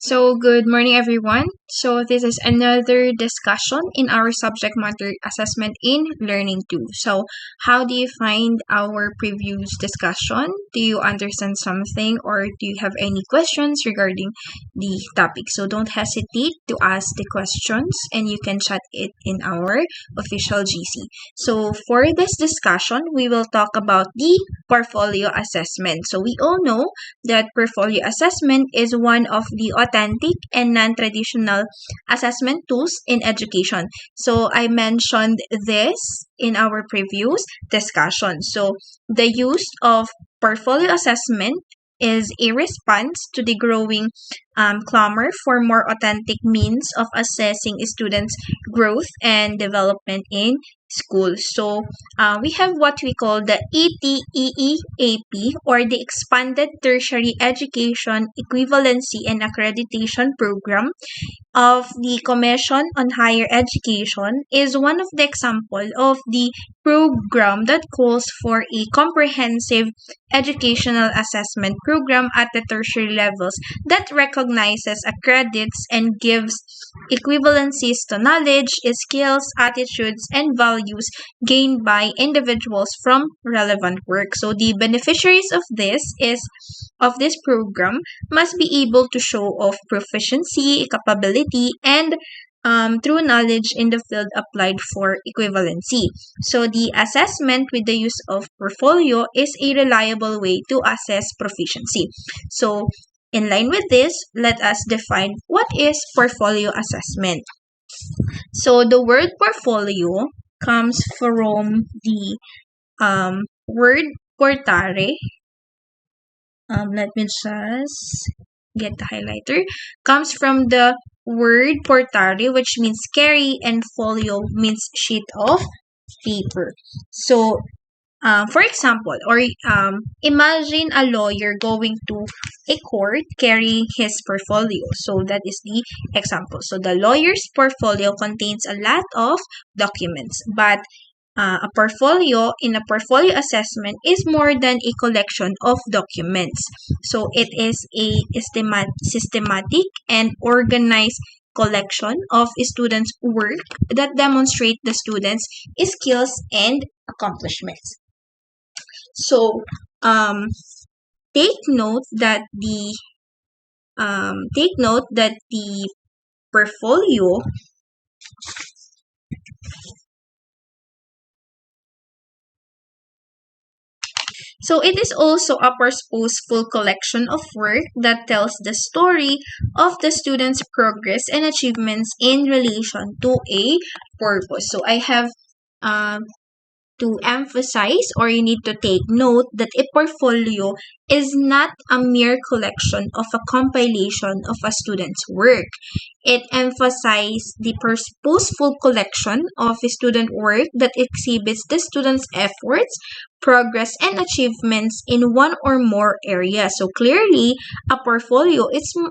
So, good morning, everyone. So, this is another discussion in our subject matter assessment in Learning 2. So, how do you find our previous discussion? Do you understand something or do you have any questions regarding the topic? So, don't hesitate to ask the questions and you can chat it in our official GC. So, for this discussion, we will talk about the portfolio assessment. So, we all know that portfolio assessment is one of the authentic and non-traditional assessment tools in education. So I mentioned this in our previous discussion. So the use of portfolio assessment is a response to the growing clamor for more authentic means of assessing students' growth and development in school. So we have what we call the ETEEAP, or the Expanded Tertiary Education Equivalency and Accreditation Program of the Commission on Higher Education, is one of the example of the program that calls for a comprehensive educational assessment program at the tertiary levels that recognizes, accredits, and gives equivalencies to knowledge, skills, attitudes, and values gained by individuals from relevant work. So the beneficiaries of this program must be able to show off proficiency, capability, and true knowledge in the field applied for equivalency. So the assessment with the use of portfolio is a reliable way to assess proficiency. So in line with this, let us define what is portfolio assessment. So the word portfolio comes from the word portare. Let me just get the highlighter. Comes from the word portare, which means carry, and folio means sheet of paper. So for example, or imagine a lawyer going to a court carrying his portfolio. So that is the example. So the lawyer's portfolio contains a lot of documents, but a portfolio in a portfolio assessment is more than a collection of documents. So it is a systematic and organized collection of students' work that demonstrate the students' skills and accomplishments. So, take note that the portfolio so it is also a purposeful collection of work that tells the story of the student's progress and achievements in relation to a purpose. So I have to emphasize, or you need to take note, that a portfolio is not a mere collection of a compilation of a student's work. It emphasizes the purposeful collection of student work that exhibits the student's efforts, progress, and achievements in one or more areas. So clearly, a portfolio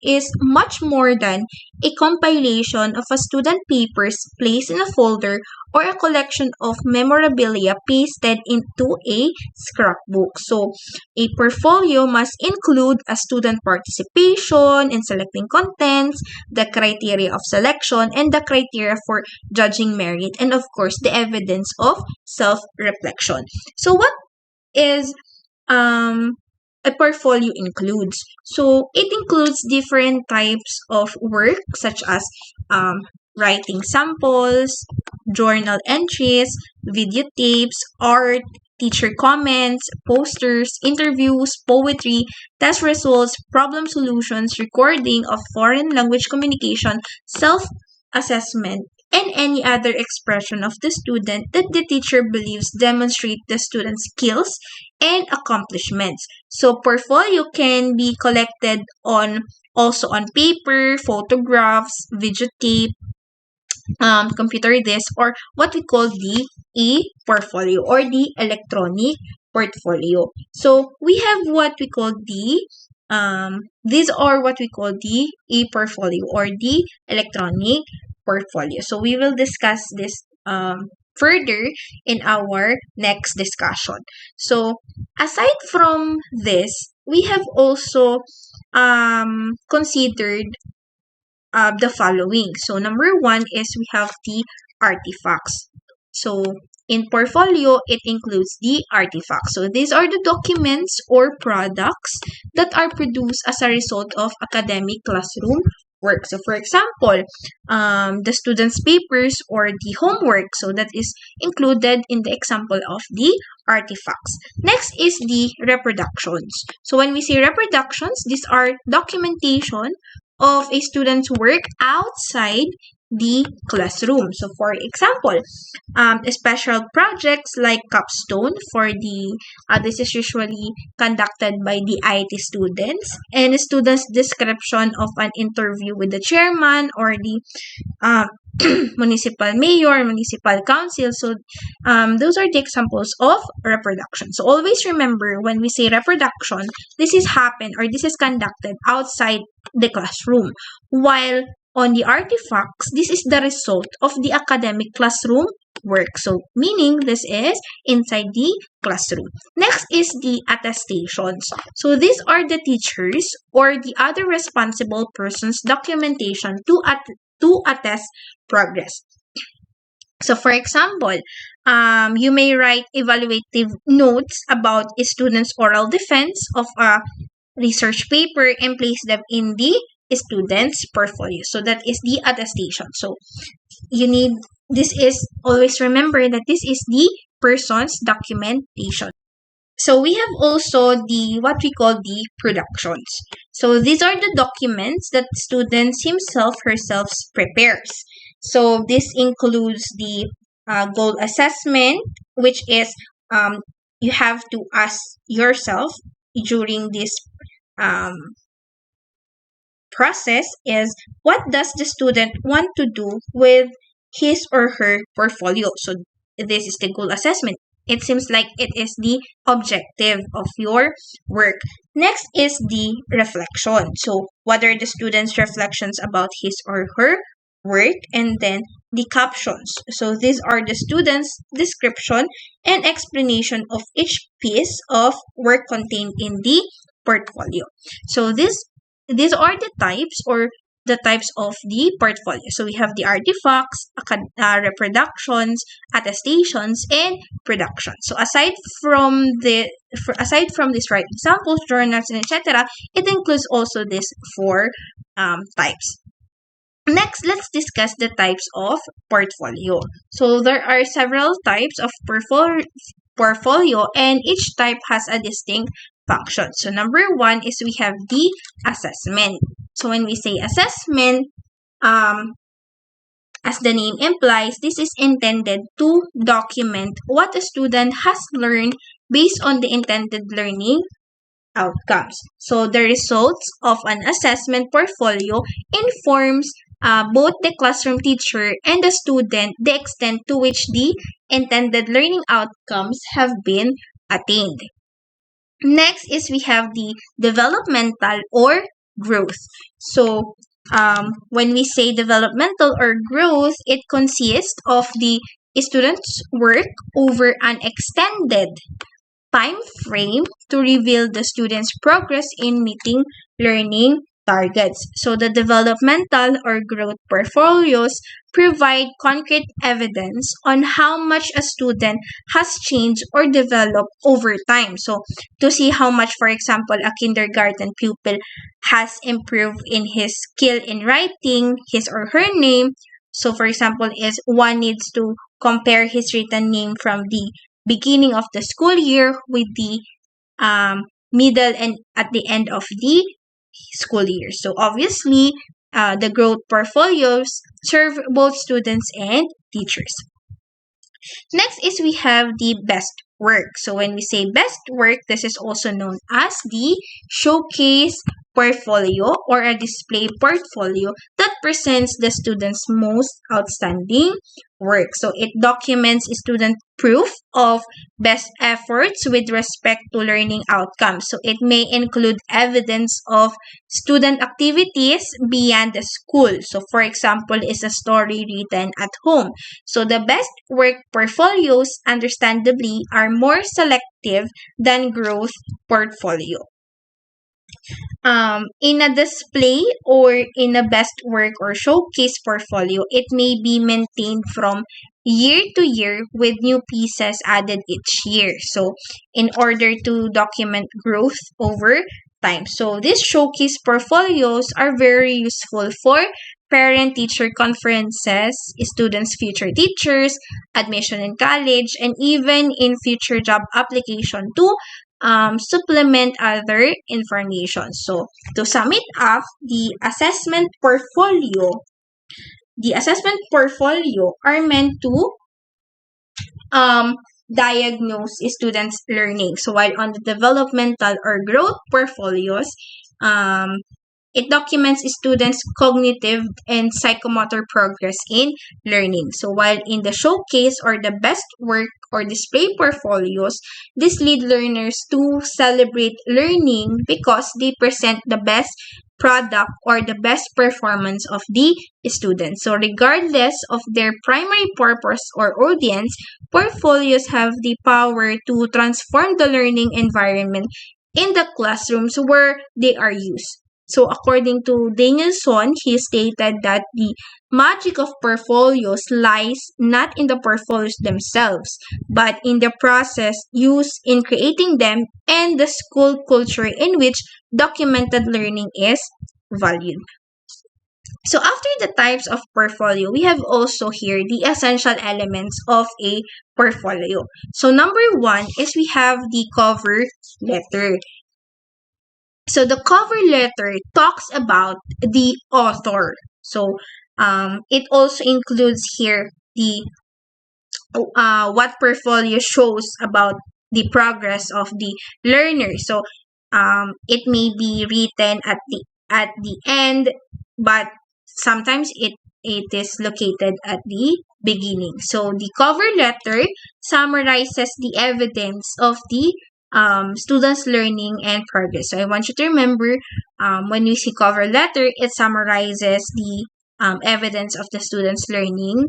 is much more than a compilation of a student papers placed in a folder or a collection of memorabilia pasted into a scrapbook. So, a portfolio must include a student participation in selecting contents, the criteria of selection, and the criteria for judging merit, and of course, the evidence of self-reflection. So, what is a portfolio includes? So, it includes different types of work such as writing samples, journal entries, videotapes, art, teacher comments, posters, interviews, poetry, test results, problem solutions, recording of foreign language communication, self assessment, and any other expression of the student that the teacher believes demonstrate the student's skills and accomplishments. So portfolio can be collected on also on paper, photographs, videotape, computer disk, or what we call the e-portfolio or the electronic portfolio. So we have what we call these are what we call the e-portfolio or the electronic portfolio. So we will discuss this further in our next discussion. So aside from this, we have also considered the following. So number one is we have the artifacts. So in portfolio, it includes the artifacts. So these are the documents or products that are produced as a result of academic classroom work. So for example, the students' papers or the homework. So that is included in the example of the artifacts. Next is the reproductions. So when we say reproductions, these are documentation of a student's work outside the classroom. So for example, special projects like capstone for the this is usually conducted by the IT students, and a student's description of an interview with the chairman or the uh, municipal mayor, municipal council. So those are the examples of reproduction. So always remember, when we say reproduction, this is happened or this is conducted outside the classroom, while on the artifacts, this is the result of the academic classroom work. So meaning this is inside the classroom. Next is the attestations. So these are the teachers or the other responsible persons documentation to attest progress. So for example, you may write evaluative notes about a student's oral defense of a research paper and place them in the student's portfolio. So that is the attestation. So you need, this is, always remember that this is the person's documentation. So we have also the what we call the productions. So these are the documents that students himself herself prepares. So this includes the goal assessment, which is you have to ask yourself during this um, process is, what does the student want to do with his or her portfolio? So this is the goal assessment. It seems like it is the objective of your work. Next is the reflection. So what are the student's reflections about his or her work? And then the captions. So these are the student's description and explanation of each piece of work contained in the portfolio. So these are the types of the portfolio. So we have the artifacts, reproductions, attestations, and production. So aside from these writing samples, journals, and etc., it includes also these four types. Next, let's discuss the types of portfolio. So there are several types of portfolio, and each type has a distinct function. So number one is we have the assessment. So when we say assessment, as the name implies, this is intended to document what a student has learned based on the intended learning outcomes. So the results of an assessment portfolio informs both the classroom teacher and the student the extent to which the intended learning outcomes have been attained. Next is we have the developmental or growth. So when we say developmental or growth, it consists of the student's work over an extended time frame to reveal the student's progress in meeting learning targets. So the developmental or growth portfolios provide concrete evidence on how much a student has changed or developed over time. So to see how much, for example, a kindergarten pupil has improved in his skill in writing his or her name. So for example, is one needs to compare his written name from the beginning of the school year with the middle and at the end of the school year. So obviously, the growth portfolios serve both students and teachers. Next is we have the best work. So when we say best work, this is also known as the showcase portfolio or a display portfolio that presents the student's most outstanding work. So it documents student proof of best efforts with respect to learning outcomes. So it may include evidence of student activities beyond the school. So for example, is a story written at home. So the best work portfolios, understandably, are more selective than growth portfolio. In a display or in a best work or showcase portfolio, it may be maintained from year to year with new pieces added each year. So, in order to document growth over time. So, these showcase portfolios are very useful for parent-teacher conferences, students' future teachers, admission in college, and even in future job application to supplement other information. So, to sum it up, the assessment portfolio are meant to um, diagnose students' learning. So, while on the developmental or growth portfolios, um, it documents students' cognitive and psychomotor progress in learning. So while in the showcase or the best work or display portfolios, this lead learners to celebrate learning because they present the best product or the best performance of the students. So regardless of their primary purpose or audience, portfolios have the power to transform the learning environment in the classrooms where they are used. So according to Danielson, he stated that the magic of portfolios lies not in the portfolios themselves, but in the process used in creating them and the school culture in which documented learning is valued. So after the types of portfolio, we have also here the essential elements of a portfolio. So number one is we have the cover letter. So the cover letter talks about the author. So it also includes here the what portfolio shows about the progress of the learner. So it may be written at the end, but sometimes it is located at the beginning. So the cover letter summarizes the evidence of the students' learning and progress. So I want you to remember when you see cover letter, it summarizes the evidence of the students' learning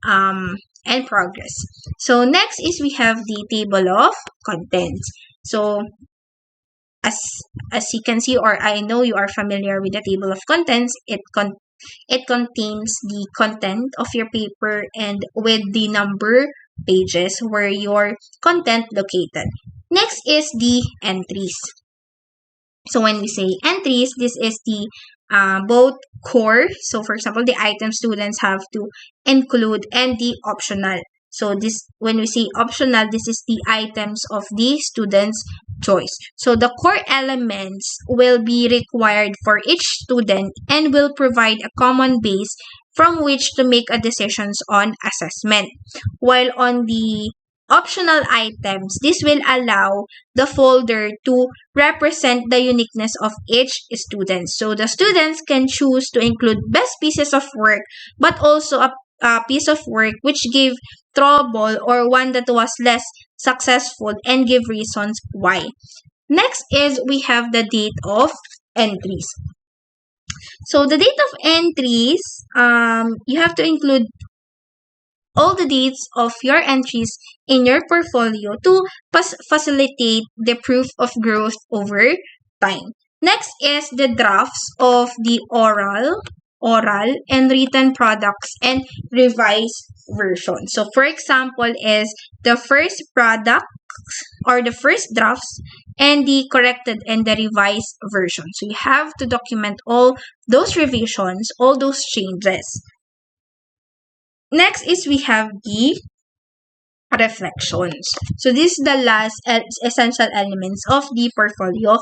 and progress. So next is we have the table of contents. So as you can see, or I know you are familiar with the table of contents, it contains the content of your paper and with the number pages where your content located. Next is the entries. So when we say entries, this is the both core. So for example, the item students have to include and the optional. So this, when we say optional, this is the items of the student's choice. So the core elements will be required for each student and will provide a common base from which to make a decisions on assessment. While on the optional items, this will allow the folder to represent the uniqueness of each student. So the students can choose to include best pieces of work, but also a piece of work which gave trouble or one that was less successful and give reasons why. Next is we have the date of entries. So the date of entries, you have to include all the dates of your entries in your portfolio to facilitate the proof of growth over time. Next is the drafts of the oral and written products and revised version. So for example is the first product or the first drafts and the corrected and the revised version. So you have to document all those revisions, all those changes. Next is we have the reflections. So this is the last essential elements of the portfolio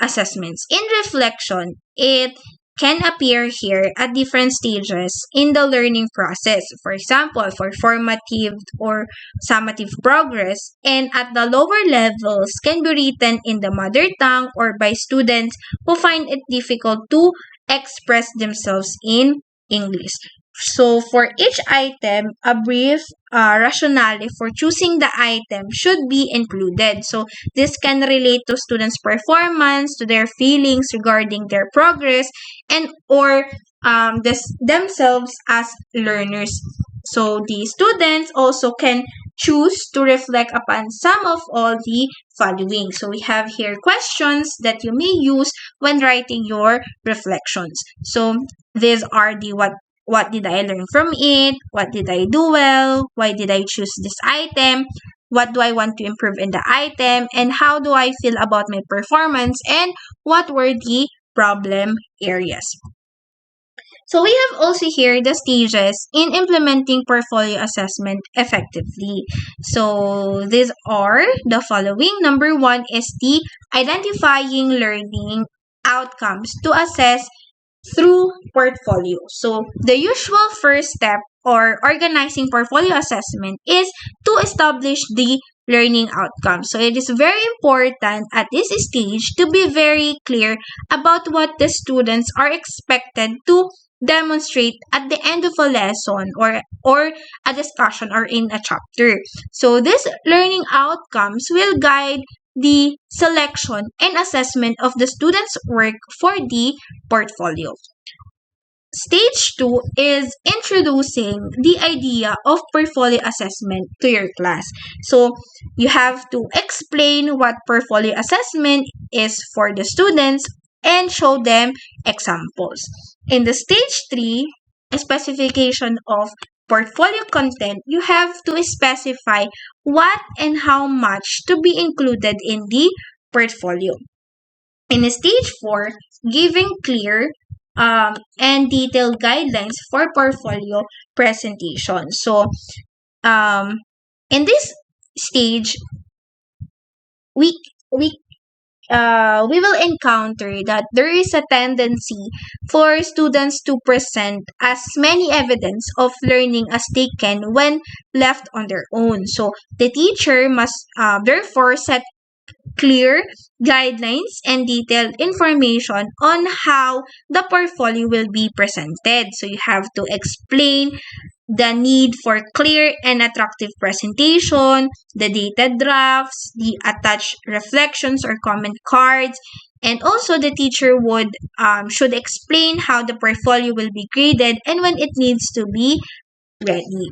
assessments. In reflection, it can appear here at different stages in the learning process. For example, for formative or summative progress, and at the lower levels can be written in the mother tongue or by students who find it difficult to express themselves in English. So for each item, a brief rationale for choosing the item should be included. So this can relate to students' performance, to their feelings regarding their progress, and or themselves as learners. So the students also can choose to reflect upon some of all the following. So we have here questions that you may use when writing your reflections. So these are the what did I learn from it? What did I do well? Why did I choose this item? What do I want to improve in the item? And how do I feel about my performance? And what were the problem areas? So we have also here the stages in implementing portfolio assessment effectively. So these are the following. Number one is the identifying learning outcomes to assess through portfolio. So the usual first step or organizing portfolio assessment is to establish the learning outcomes. So it is very important at this stage to be very clear about what the students are expected to demonstrate at the end of a lesson or a discussion or in a chapter. So these learning outcomes will guide the selection and assessment of the students' work for the portfolio. Stage 2 is introducing the idea of portfolio assessment to your class. So you have to explain what portfolio assessment is for the students and show them examples. In the stage 3, a specification of portfolio content, you have to specify what and how much to be included in the portfolio. In stage 4, giving clear and detailed guidelines for portfolio presentation. So, in this stage, we we we will encounter that there is a tendency for students to present as many evidence of learning as they can when left on their own. So the teacher must therefore set clear guidelines and detailed information on how the portfolio will be presented. So you have to explain the need for clear and attractive presentation, the dated drafts, the attached reflections or comment cards, and also the teacher should explain how the portfolio will be graded and when it needs to be ready.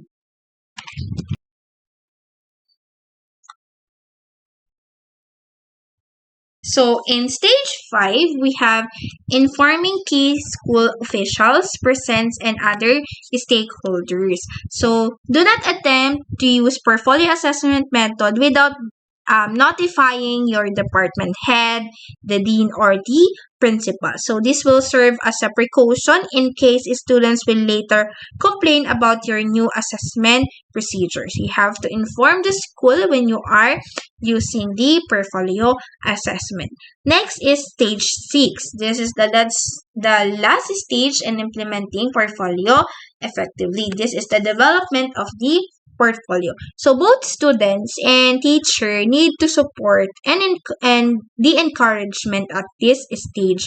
So in stage 5, we have informing key school officials, presents, and other stakeholders. So do not attempt to use portfolio assessment method without notifying your department head, the dean, or the principal. So this will serve as a precaution in case students will later complain about your new assessment procedures. You have to inform the school when you are using the portfolio assessment. Next is stage 6. This is that's the last stage in implementing portfolio effectively. This is the development of the portfolio. So both students and teacher need to support and the encouragement at this stage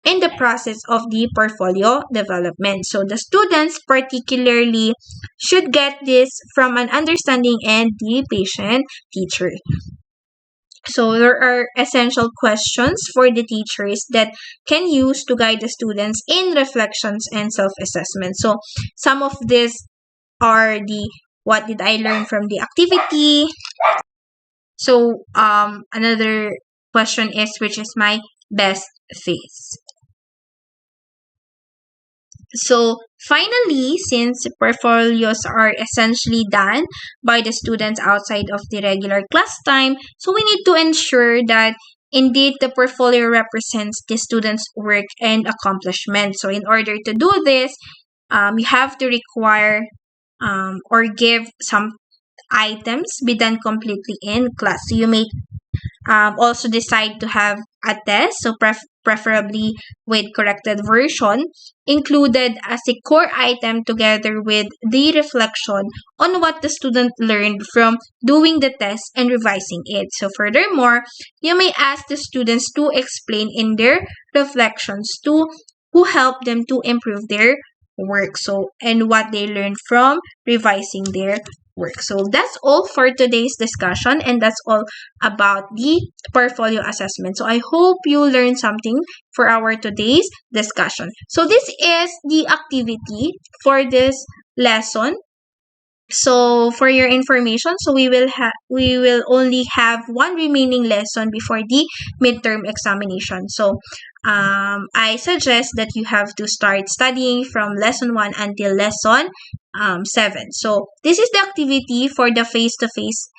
in the process of the portfolio development. So the students particularly should get this from an understanding and the patient teacher. So there are essential questions for the teachers that can use to guide the students in reflections and self-assessment. So some of these are the what did I learn from the activity? So another question is which is my best phase? So finally, since portfolios are essentially done by the students outside of the regular class time, so we need to ensure that indeed the portfolio represents the students' work and accomplishment. So in order to do this, you have to require or give some items be done completely in class. So you may also decide to have a test, so preferably with corrected version, included as a core item together with the reflection on what the student learned from doing the test and revising it. So furthermore, you may ask the students to explain in their reflections to who helped them to improve their work, so and what they learned from revising their work. So that's all for today's discussion, and that's all about the portfolio assessment. So I hope you learned something for our today's discussion. So this is the activity for this lesson. So for your information, so we will only have one remaining lesson before the midterm examination. So I suggest that you have to start studying from lesson 1 until lesson 7. So this is the activity for the face-to-face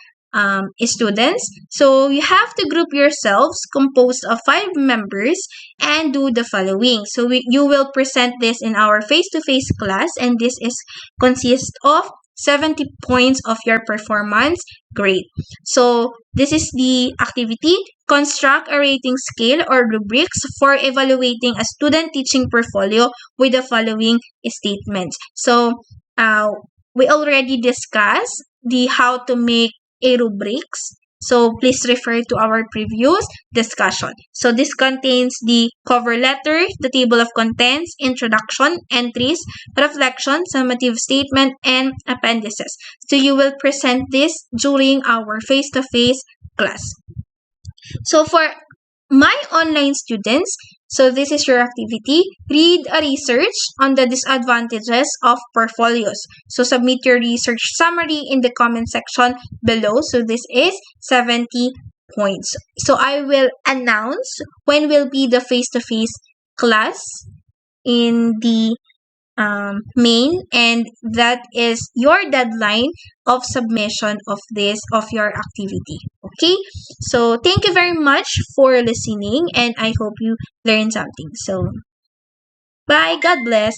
students. So you have to group yourselves composed of 5 members and do the following. So you will present this in our face-to-face class, and this is consists of 70 points of your performance grade. So this is the activity. Construct a rating scale or rubrics for evaluating a student teaching portfolio with the following statements. So we already discussed the how to make a rubrics. So please refer to our previous discussion. So this contains the cover letter, the table of contents, introduction, entries, reflection, summative statement, and appendices. So you will present this during our face-to-face class. So for my online students, so this is your activity. Read a research on the disadvantages of portfolios. So submit your research summary in the comment section below. So this is 70 points. So I will announce when will be the face-to-face class in the main, and that is your deadline of submission of your activity. Okay, so thank you very much for listening, and I hope you learned something. So bye, God bless.